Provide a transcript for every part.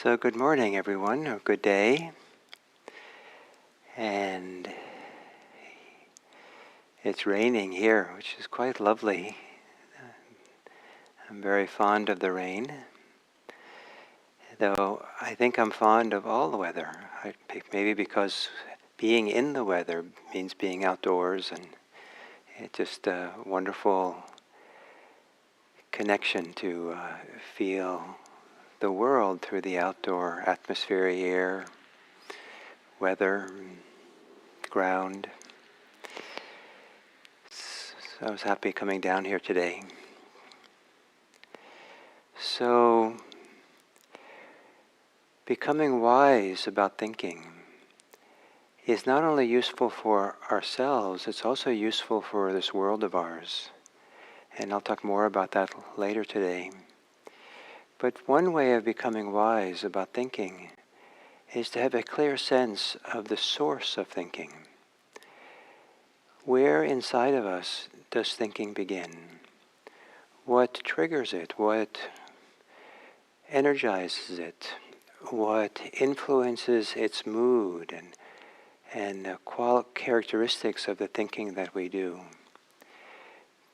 So good morning, everyone, or good day. And it's raining here, which is quite lovely. I'm very fond of the rain, though I think I'm fond of all the weather. Maybe because being in the weather means being outdoors, and it's just a wonderful connection to feel the world through the outdoor atmosphere, air, weather, ground. So I was happy coming down here today. So, becoming wise about thinking is not only useful for ourselves, it's also useful for this world of ours. And I'll talk more about that later today. But one way of becoming wise about thinking is to have a clear sense of the source of thinking. Where inside of us does thinking begin? What triggers it? What energizes it? What influences its mood and characteristics of the thinking that we do?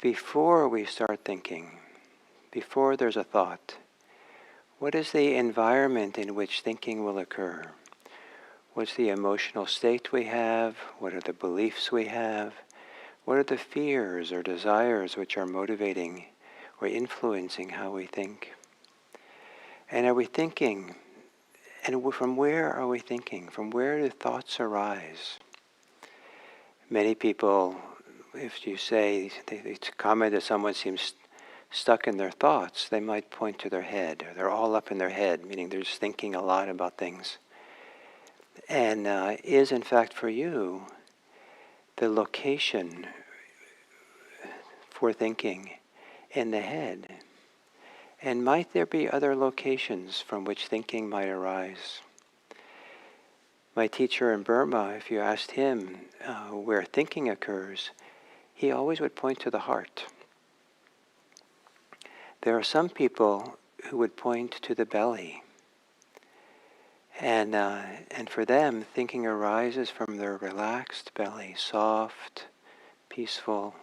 Before we start thinking, before there's a thought, what is the environment in which thinking will occur? What's the emotional state we have? What are the beliefs we have? What are the fears or desires which are motivating or influencing how we think? And are we thinking, and from where are we thinking? From where do thoughts arise? Many people, if you say, it's common that someone seems stuck in their thoughts, they might point to their head, or they're all up in their head, meaning they're just thinking a lot about things. And is in fact for you the location for thinking in the head? And might there be other locations from which thinking might arise? My teacher in Burma, if you asked him where thinking occurs, he always would point to the heart. There are some people who would point to the belly. And for them, thinking arises from their relaxed belly, soft, peaceful,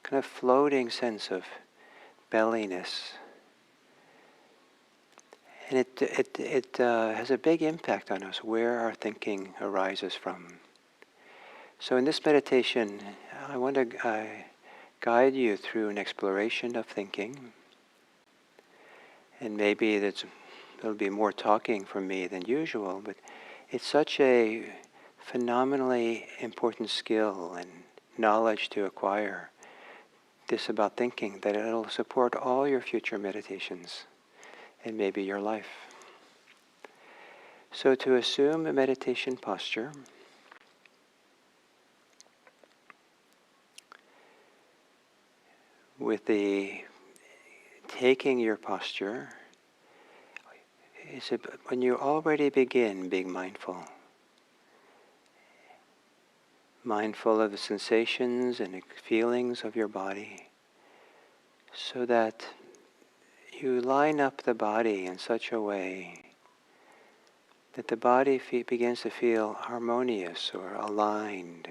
kind of floating sense of belliness. And it has a big impact on us where our thinking arises from. So in this meditation, I want to guide you through an exploration of thinking. And maybe there'll be more talking from me than usual, but it's such a phenomenally important skill and knowledge to acquire, this about thinking, that it'll support all your future meditations and maybe your life. So to assume a meditation posture, with the taking your posture, is when you already begin being mindful. Mindful of the sensations and feelings of your body, so that you line up the body in such a way that the body begins to feel harmonious or aligned,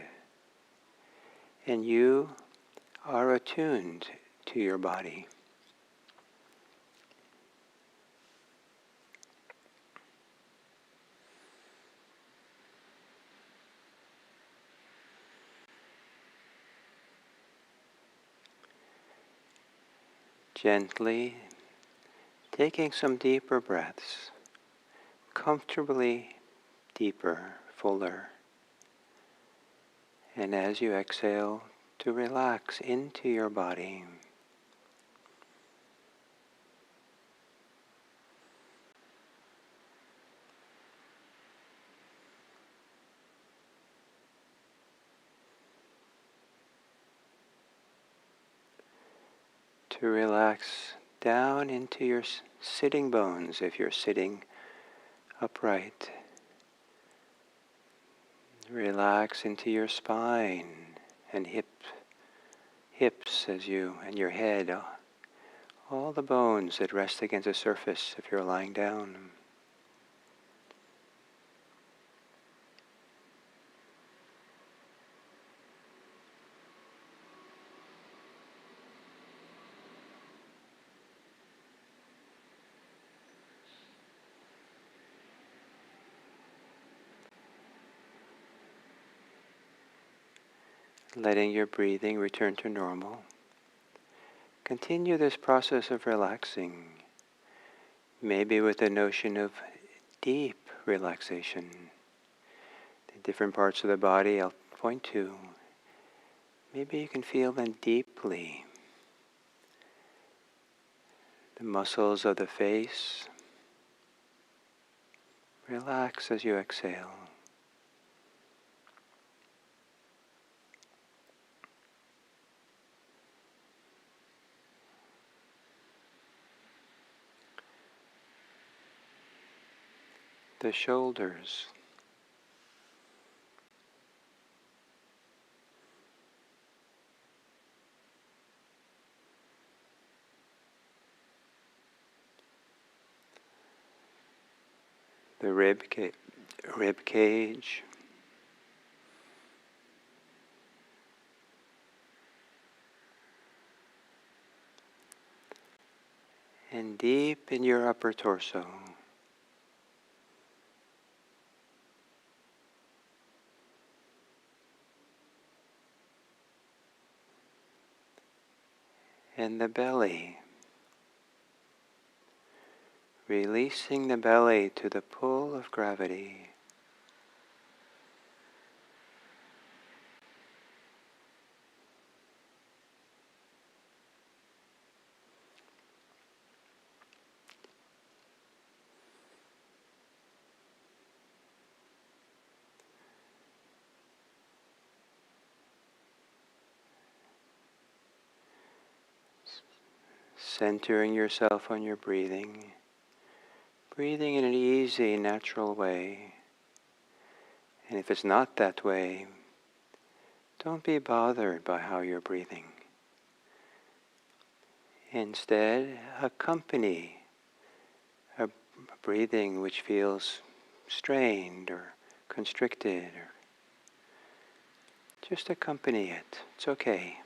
and you are attuned to your body. Gently taking some deeper breaths, comfortably deeper, fuller. And as you exhale, to relax into your body. To relax down into your sitting bones if you're sitting upright. Relax into your spine and hips and your head, all the bones that rest against the surface if you're lying down. letting your breathing return to normal. Continue this process of relaxing, maybe with the notion of deep relaxation. The different parts of the body I'll point to, maybe you can feel them deeply. The muscles of the face, relax as you exhale. The shoulders, the rib cage, and deep in your upper torso. And the belly, releasing the belly to the pull of gravity. Centering yourself on your breathing. Breathing in an easy, natural way. And if it's not that way, don't be bothered by how you're breathing. Instead, accompany a breathing which feels strained or constricted, or just accompany it. It's okay.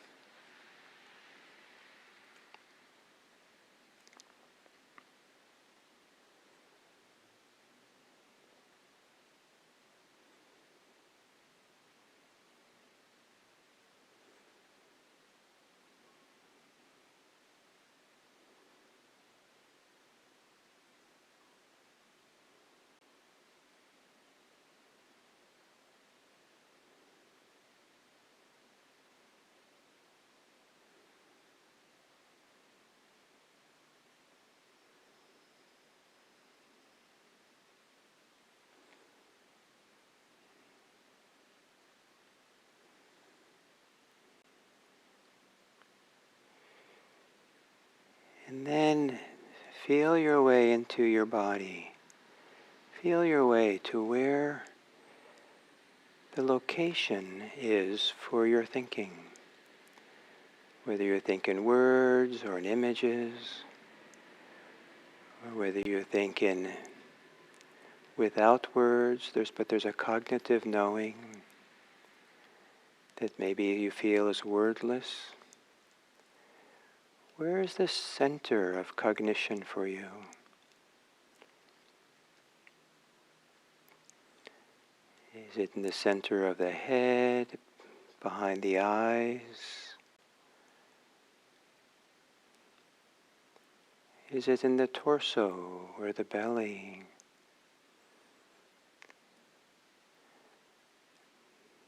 And then feel your way into your body. Feel your way to where the location is for your thinking. Whether you're thinking words or in images, or whether you're thinking without words, there's a cognitive knowing that maybe you feel is wordless. Where is the center of cognition for you? Is it in the center of the head, behind the eyes? Is it in the torso or the belly?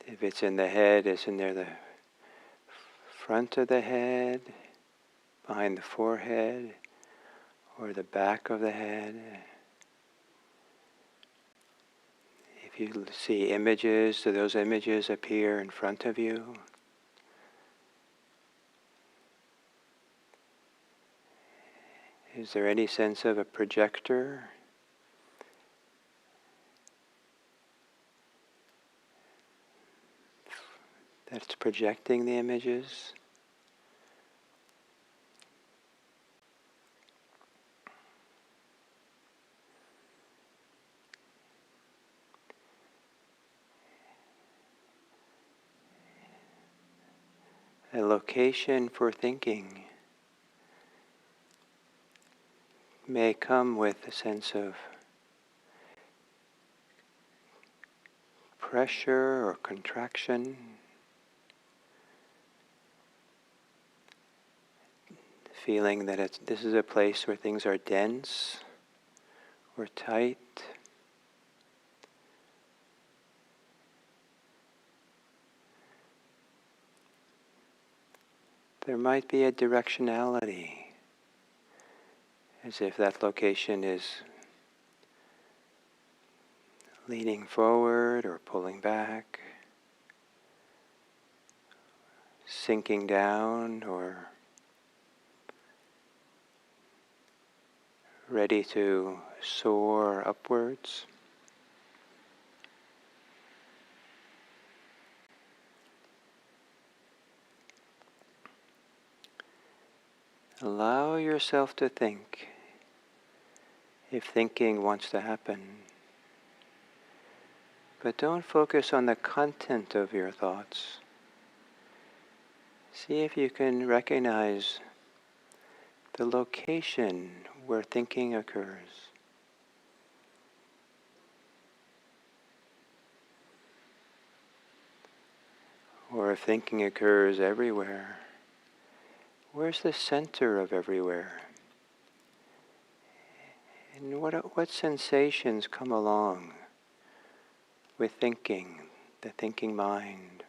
If it's in the head, is it near the front of the head, behind the forehead, or the back of the head? If you see images, do those images appear in front of you? Is there any sense of a projector? That's projecting the images? A location for thinking may come with a sense of pressure or contraction. feeling that this is a place where things are dense or tight. There might be a directionality, as if that location is leaning forward or pulling back, sinking down or ready to soar upwards. Allow yourself to think if thinking wants to happen. But don't focus on the content of your thoughts. See if you can recognize the location where thinking occurs. Or if thinking occurs everywhere, where's the center of everywhere? And what sensations come along with thinking, the thinking mind?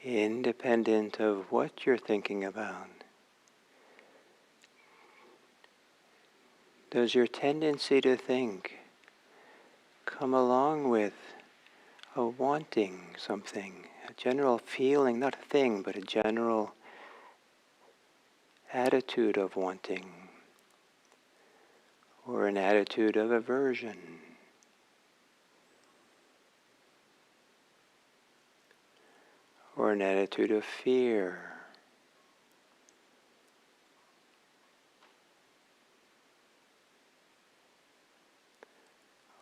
Independent of what you're thinking about, does your tendency to think come along with a wanting something, a general feeling, not a thing, but a general attitude of wanting, or an attitude of aversion? Or an attitude of fear?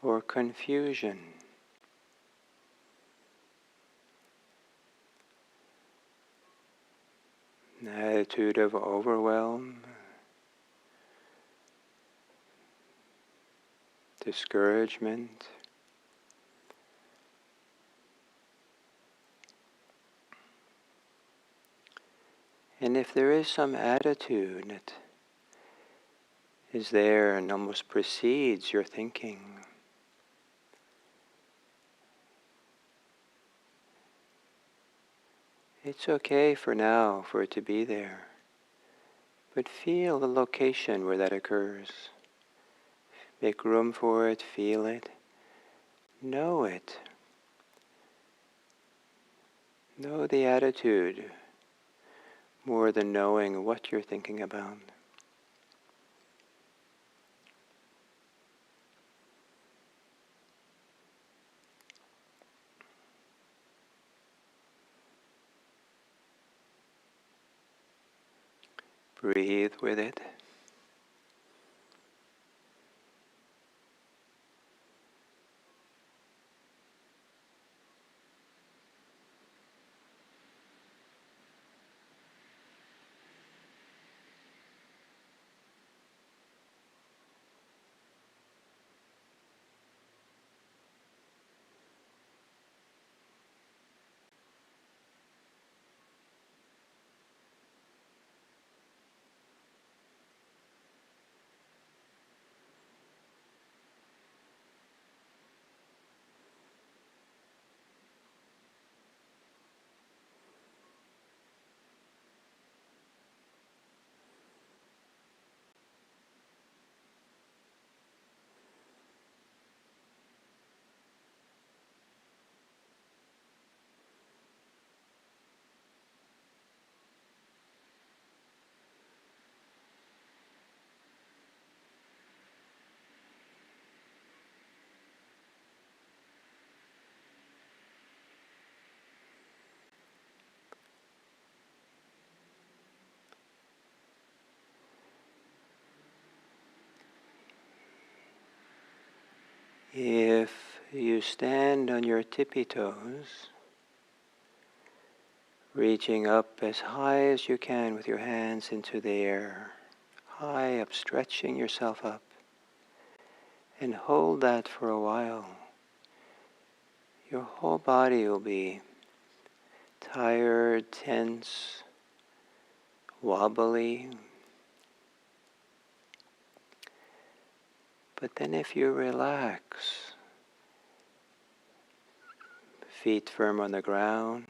Or confusion? An attitude of overwhelm, discouragement? And if there is some attitude that is there and almost precedes your thinking, it's okay for now for it to be there. But feel the location where that occurs. Make room for it, feel it, know it. Know the attitude more than knowing what you're thinking about. Breathe with it. If you stand on your tippy toes, reaching up as high as you can with your hands into the air, high up, stretching yourself up, and hold that for a while, your whole body will be tired, tense, wobbly. But then if you relax, feet firm on the ground,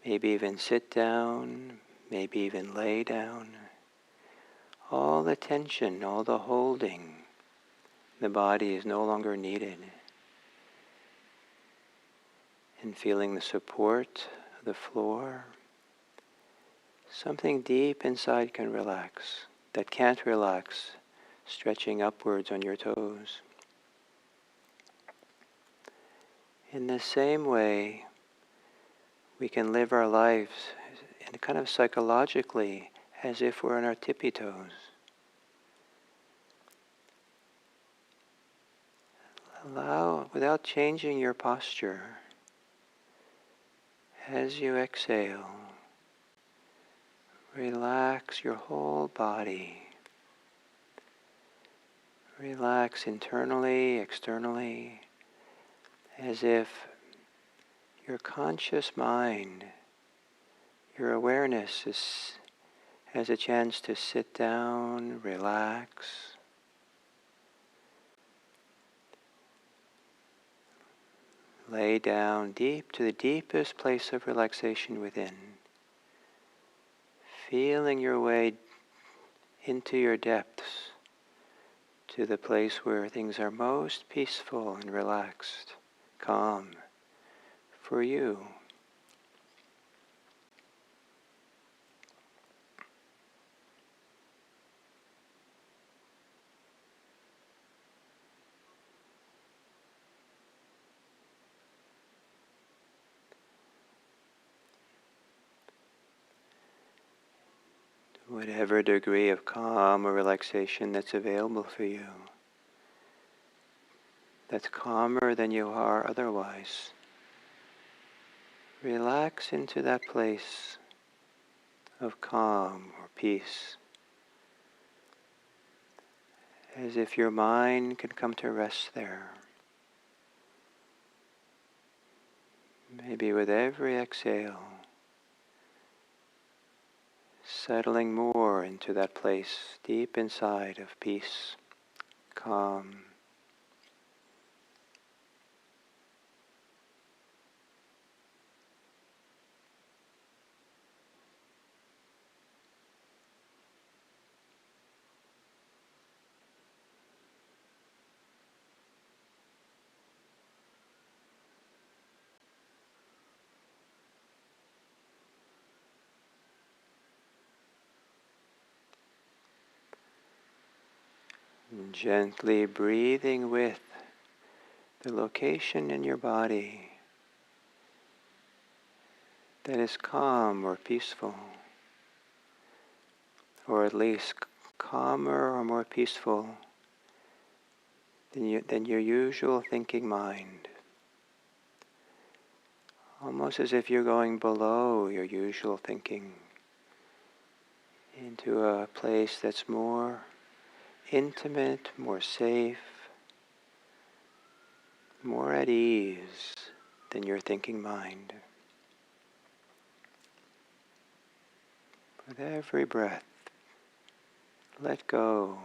maybe even sit down, maybe even lay down, all the tension, all the holding, in the body is no longer needed. And feeling the support of the floor, something deep inside can relax, that can't relax, stretching upwards on your toes. In the same way, we can live our lives and kind of psychologically as if we're on our tippy toes. Allow, without changing your posture, as you exhale, relax your whole body. Relax internally, externally, as if your conscious mind, your awareness has a chance to sit down, relax, lay down deep to the deepest place of relaxation within, feeling your way into your depths, to the place where things are most peaceful and relaxed, calm for you. Whatever degree of calm or relaxation that's available for you, that's calmer than you are otherwise. Relax into that place of calm or peace, as if your mind can come to rest there. Maybe with every exhale, settling more into that place deep inside of peace, calm. And gently breathing with the location in your body that is calm or peaceful, or at least calmer or more peaceful than your usual thinking mind. Almost as if you're going below your usual thinking into a place that's more intimate, more safe, more at ease than your thinking mind. With every breath, let go.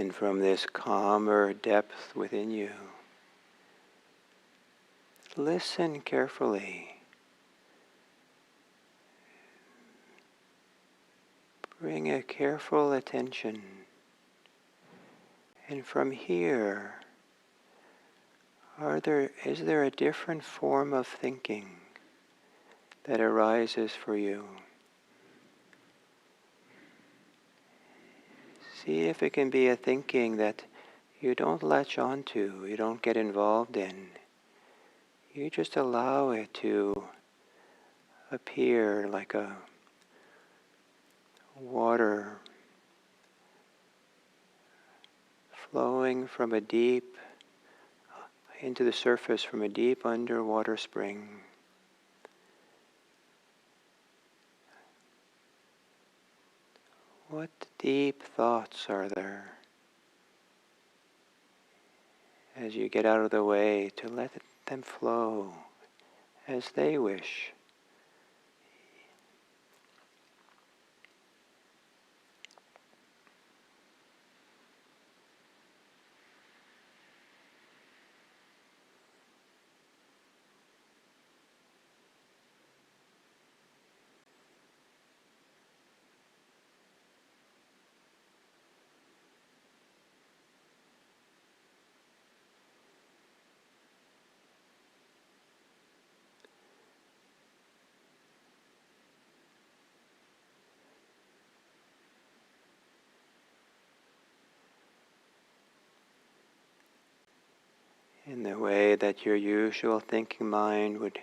And from this calmer depth within you, listen carefully. Bring a careful attention. And from here, is there a different form of thinking that arises for you? See if it can be a thinking that you don't latch onto, you don't get involved in. You just allow it to appear like a water flowing from a deep into the surface from a deep underwater spring. What deep thoughts are there? As you get out of the way, to let them flow as they wish. In the way that your usual thinking mind would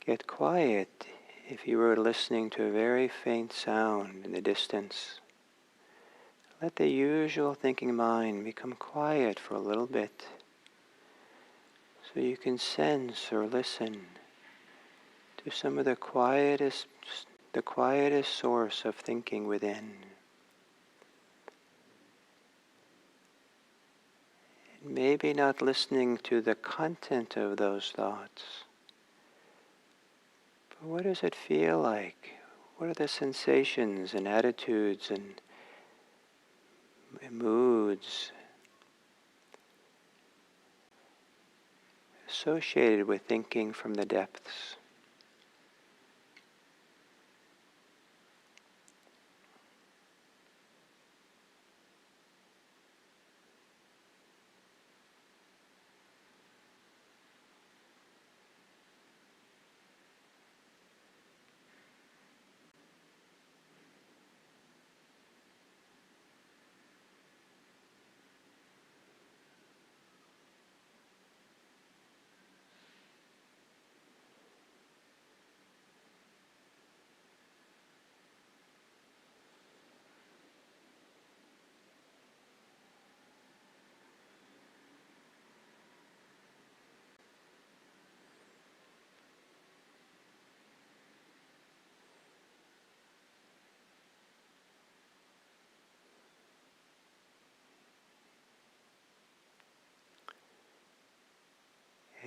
get quiet if you were listening to a very faint sound in the distance. Let the usual thinking mind become quiet for a little bit so you can sense or listen to some of the quietest source of thinking within. Maybe not listening to the content of those thoughts, but what does it feel like? What are the sensations and attitudes and moods associated with thinking from the depths?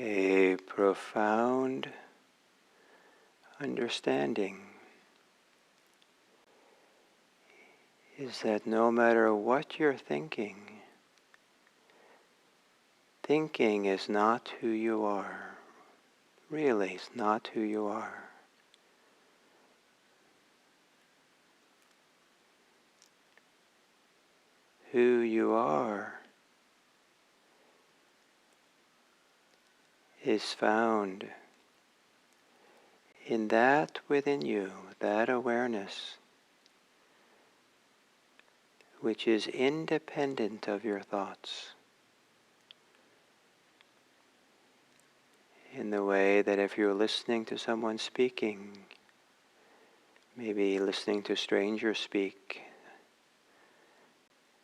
A profound understanding is that no matter what you're thinking, thinking is not who you are. Really, it's not who you are. Who you are is found in that within you, that awareness, which is independent of your thoughts. In the way that if you're listening to someone speaking, maybe listening to strangers speak,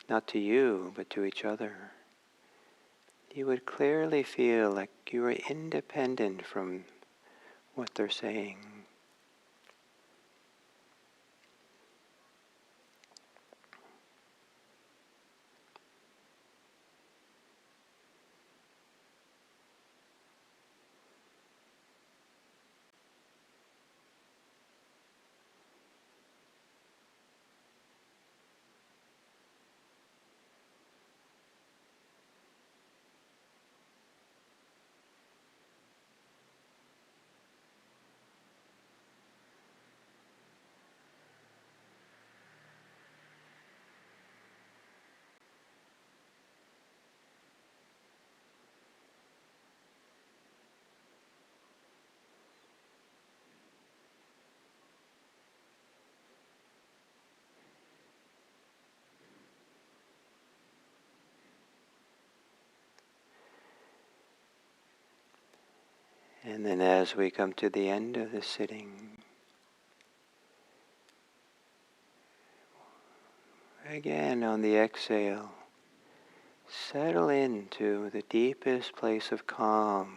not to you, but to each other, you would clearly feel like you are independent from what they're saying. And then as we come to the end of the sitting, again on the exhale, settle into the deepest place of calm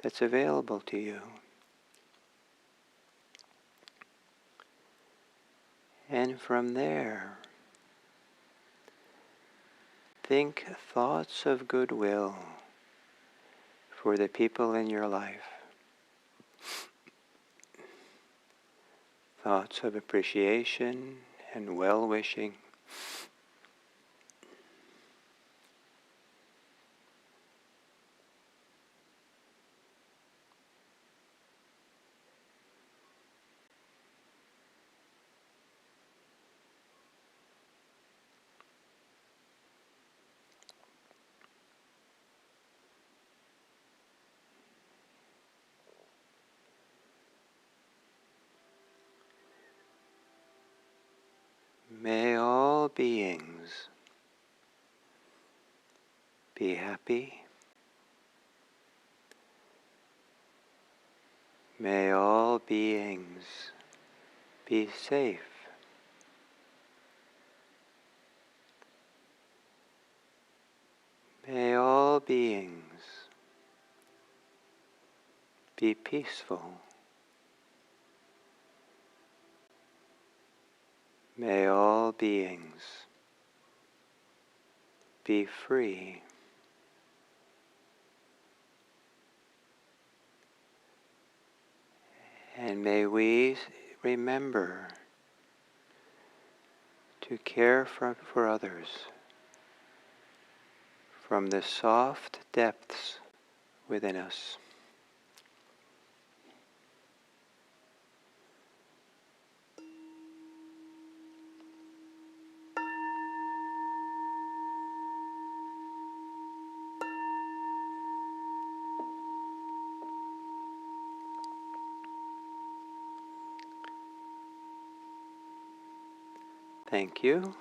that's available to you. And from there, think thoughts of goodwill for the people in your life. Thoughts of appreciation and well-wishing. May all beings be happy. May all beings be safe. May all beings be peaceful. May all beings be free. And may we remember to care for others from the soft depths within us. Thank you.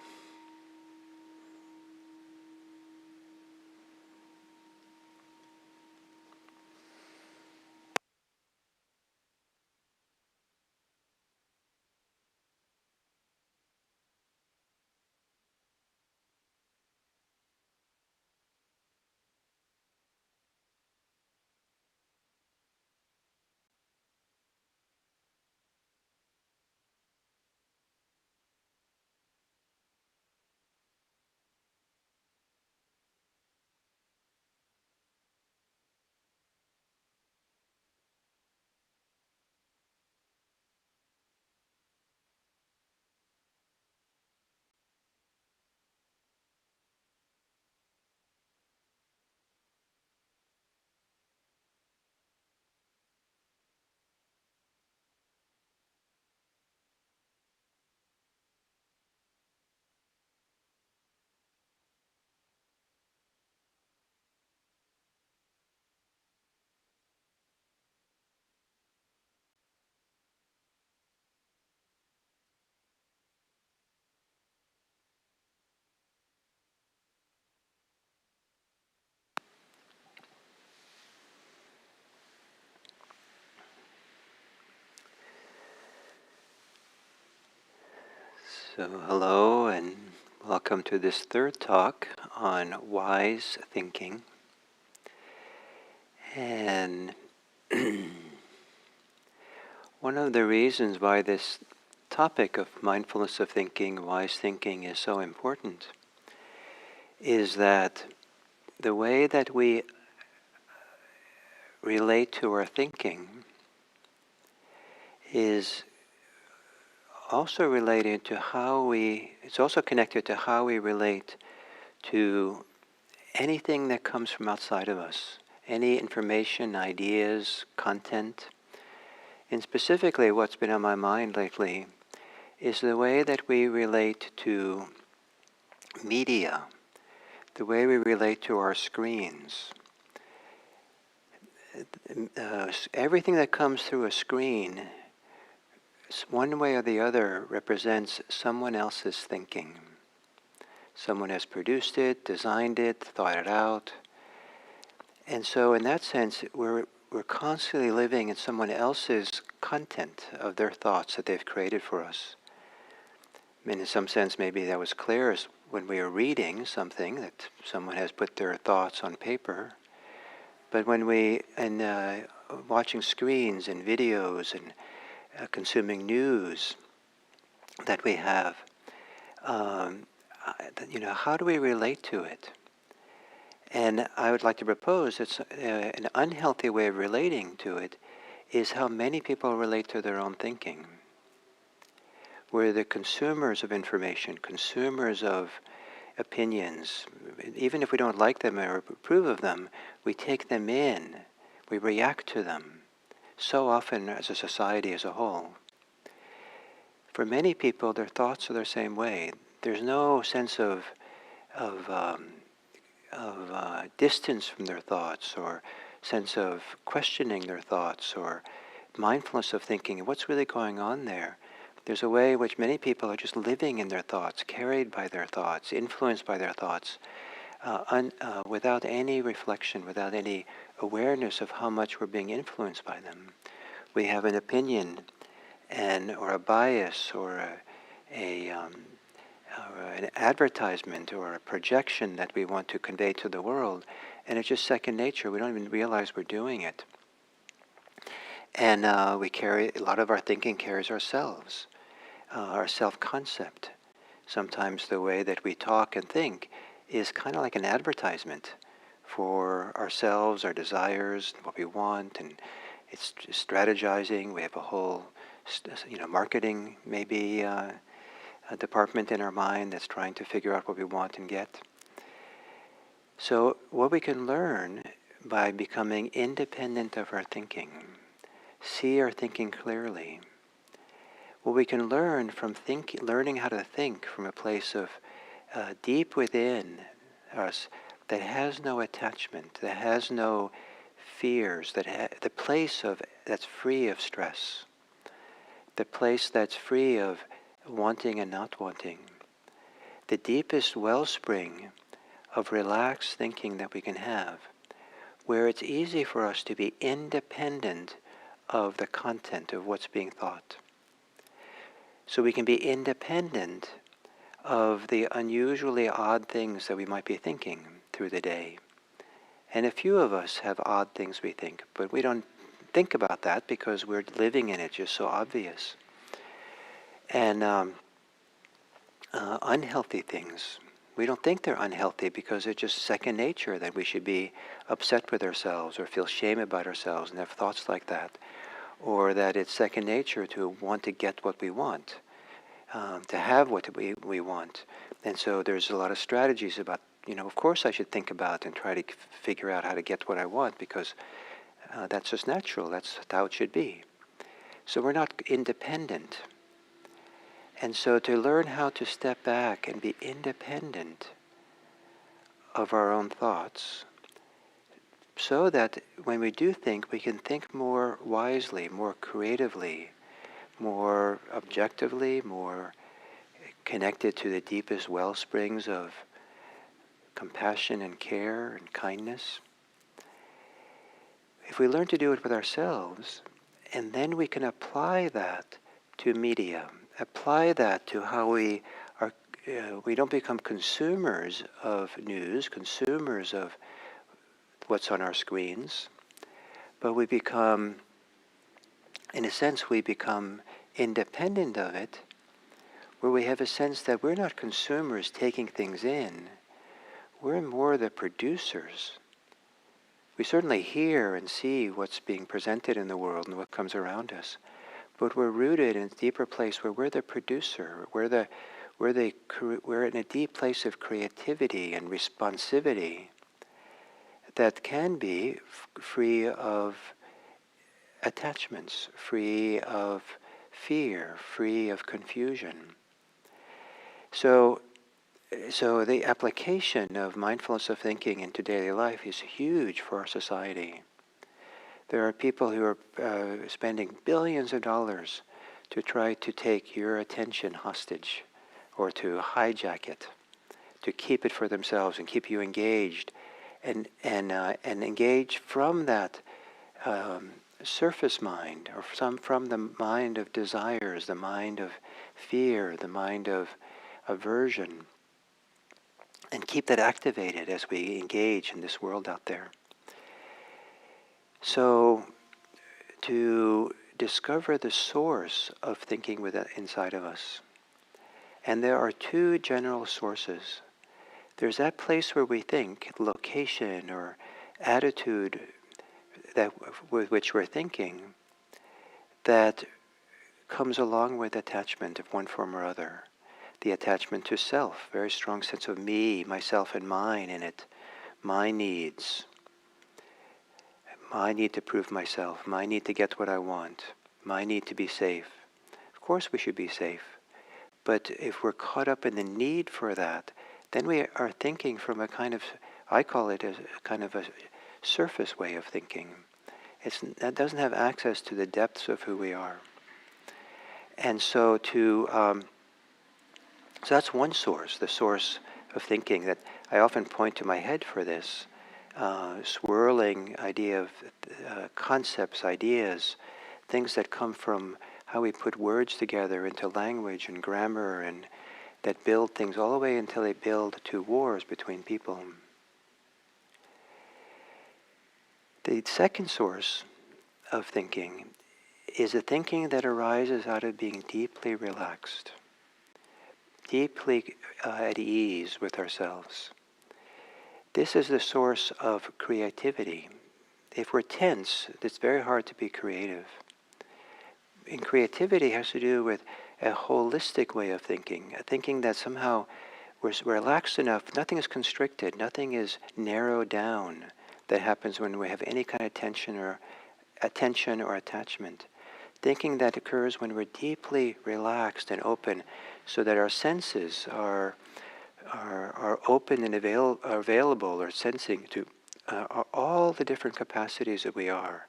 So hello and welcome to this third talk on wise thinking. And one of the reasons why this topic of mindfulness of thinking, wise thinking, is so important is that the way that we relate to our thinking is also related to it's also connected to how we relate to anything that comes from outside of us, any information, ideas, content. And specifically what's been on my mind lately is the way that we relate to media, the way we relate to our screens. Everything that comes through a screen, one way or the other, represents someone else's thinking. Someone has produced it, designed it, thought it out. And so in that sense, we're we're constantly living in someone else's content of their thoughts that they've created for us. I mean, in some sense, maybe that was clear as when we are reading something that someone has put their thoughts on paper. But when we, and watching screens and videos and consuming news that we have, how do we relate to it? And I would like to propose it's an unhealthy way of relating to it is how many people relate to their own thinking. We're the consumers of information, consumers of opinions. Even if we don't like them or approve of them, we take them in, we react to them, so often as a society as a whole. For many people, their thoughts are the same way. There's no sense of distance from their thoughts, or sense of questioning their thoughts, or mindfulness of thinking, what's really going on there? There's a way in which many people are just living in their thoughts, carried by their thoughts, influenced by their thoughts, without any reflection, without any awareness of how much we're being influenced by them. We have an opinion or a bias or an advertisement or a projection that we want to convey to the world, and it's just second nature. We don't even realize we're doing it. And we carry, a lot of our thinking carries ourselves, our self-concept. Sometimes the way that we talk and think is kind of like an advertisement for ourselves, our desires, what we want, and it's strategizing. We have a whole, marketing maybe a department in our mind that's trying to figure out what we want and get. So what we can learn by becoming independent of our thinking, see our thinking clearly. What we can learn from learning how to think from a place of deep within us that has no attachment, that has no fears, the place that's free of stress, the place that's free of wanting and not wanting, the deepest wellspring of relaxed thinking that we can have, where it's easy for us to be independent of the content of what's being thought. So we can be independent of the unusually odd things that we might be thinking through the day. And a few of us have odd things we think, but we don't think about that because we're living in it, just so obvious. And unhealthy things, we don't think they're unhealthy because it's just second nature that we should be upset with ourselves or feel shame about ourselves and have thoughts like that. Or that it's second nature to want to get what we want, to have what we want. And so there's a lot of strategies about, of course I should think about and try to figure out how to get what I want because that's just natural, that's how it should be. So we're not independent. And so to learn how to step back and be independent of our own thoughts, so that when we do think, we can think more wisely, more creatively, more objectively, more connected to the deepest well springs of compassion and care and kindness. If we learn to do it with ourselves, and then we can apply that to media, apply that to how we don't become consumers of news, consumers of what's on our screens, but we become, in a sense, we become independent of it, where we have a sense that we're not consumers taking things in, we're more the producers. We certainly hear and see what's being presented in the world and what comes around us, but we're rooted in a deeper place where we're the producer, we're in a deep place of creativity and responsivity that can be free of attachments, free of fear, free of confusion. So the application of mindfulness of thinking into daily life is huge for our society. There are people who are spending billions of dollars to try to take your attention hostage or to hijack it, to keep it for themselves and keep you engaged and engage from that um, surface mind, or from the mind of desires, the mind of fear, the mind of aversion, and keep that activated as we engage in this world out there. So, to discover the source of thinking inside of us. And there are two general sources. There's that place where we think, location or attitude that with which we're thinking, that comes along with attachment of one form or other. The attachment to self, very strong sense of me, myself and mine in it, my needs, my need to prove myself, my need to get what I want, my need to be safe. Of course we should be safe. But if we're caught up in the need for that, then we are thinking from a kind of, I call it a kind of a surface way of thinking. That doesn't have access to the depths of who we are. And so so that's one source, the source of thinking that I often point to my head for this, swirling idea of concepts, ideas, things that come from how we put words together into language and grammar, and that build things all the way until they build to wars between people. The second source of thinking is a thinking that arises out of being deeply relaxed, deeply at ease with ourselves. This is the source of creativity. If we're tense, it's very hard to be creative. And creativity has to do with a holistic way of thinking, a thinking that somehow we're relaxed enough, nothing is constricted, nothing is narrowed down. That happens when we have any kind of tension or attachment. Thinking that occurs when we're deeply relaxed and open, so that our senses are open and available, or sensing to all the different capacities that we are.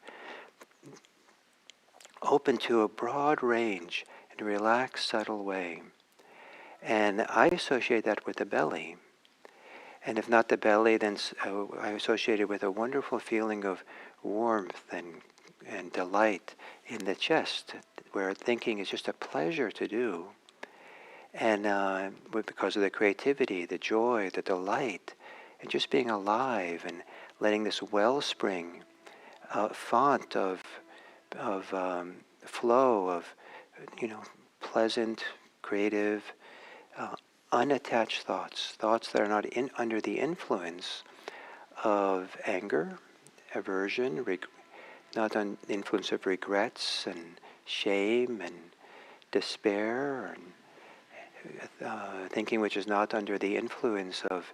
Open to a broad range in a relaxed, subtle way. And I associate that with the belly. And if not the belly, then I associate it with a wonderful feeling of warmth and delight in the chest, where thinking is just a pleasure to do. And because of the creativity, the joy, the delight, and just being alive and letting this wellspring, font of flow of, pleasant, creative, unattached thoughts that are not under the influence of anger, aversion, not under the influence of regrets and shame and despair, and thinking which is not under the influence of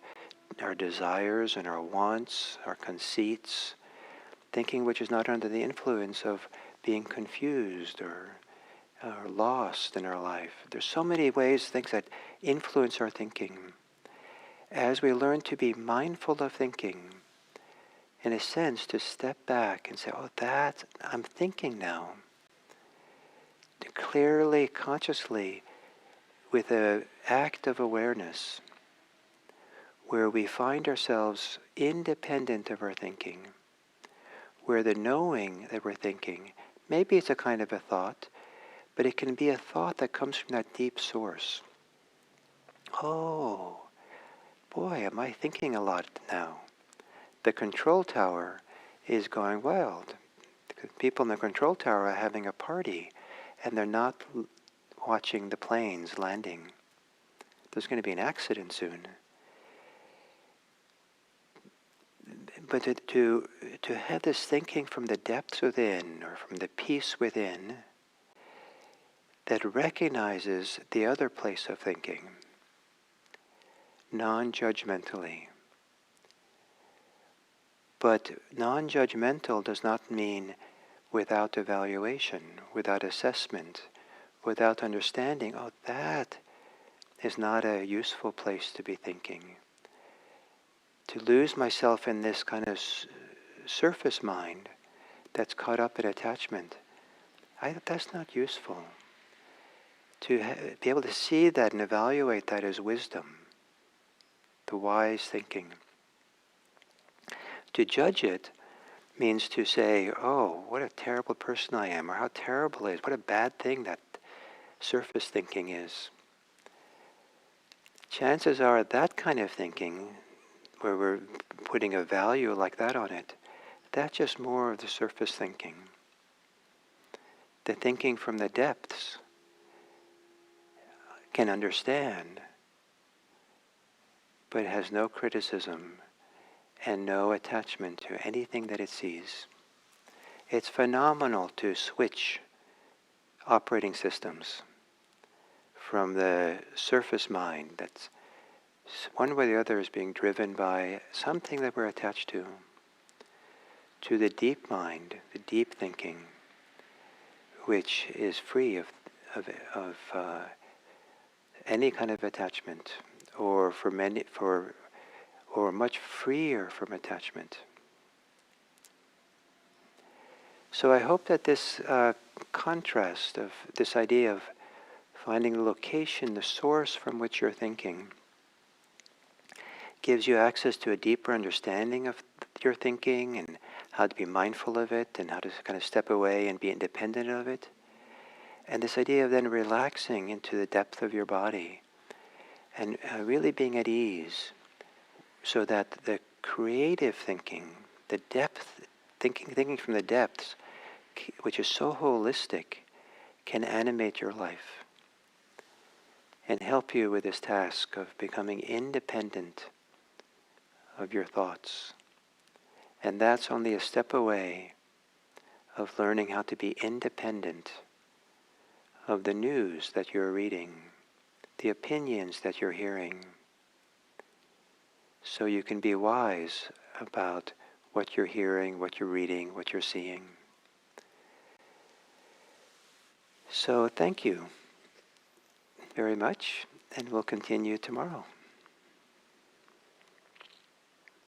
our desires and our wants, our conceits, thinking which is not under the influence of being confused or lost in our life. There's so many ways, things that influence our thinking. As we learn to be mindful of thinking, in a sense, to step back and say, oh, I'm thinking now. Clearly, consciously, with an act of awareness, where we find ourselves independent of our thinking, where the knowing that we're thinking, maybe it's a kind of a thought, but it can be a thought that comes from that deep source. Oh, boy, am I thinking a lot now. The control tower is going wild. People in the control tower are having a party, and they're not watching the planes landing. There's going to be an accident soon. But to have this thinking from the depths within, or from the peace within, that recognizes the other place of thinking, non-judgmentally. But non-judgmental does not mean without evaluation, without assessment, without understanding, oh, that is not a useful place to be thinking. To lose myself in this kind of surface mind that's caught up in attachment, that's not useful. To be able to see that and evaluate that as wisdom, the wise thinking. To judge it means to say, oh, what a terrible person I am, or how terrible it is, what a bad thing that surface thinking is. Chances are that kind of thinking, where we're putting a value like that on it, that's just more of the surface thinking. The thinking from the depths can understand, but has no criticism and no attachment to anything that it sees. It's phenomenal to switch operating systems from the surface mind that's one way or the other is being driven by something that we're attached to the deep mind, the deep thinking, which is free of any kind of attachment, or or much freer from attachment. So I hope that this contrast of this idea of finding the location, the source from which you're thinking, gives you access to a deeper understanding of your thinking and how to be mindful of it and how to kind of step away and be independent of it. And this idea of then relaxing into the depth of your body and really being at ease, so that the creative thinking, the depth, thinking from the depths, which is so holistic, can animate your life and help you with this task of becoming independent of your thoughts. And that's only a step away of learning how to be independent of the news that you're reading, the opinions that you're hearing, so you can be wise about what you're hearing, what you're reading, what you're seeing. So thank you very much, and we'll continue tomorrow.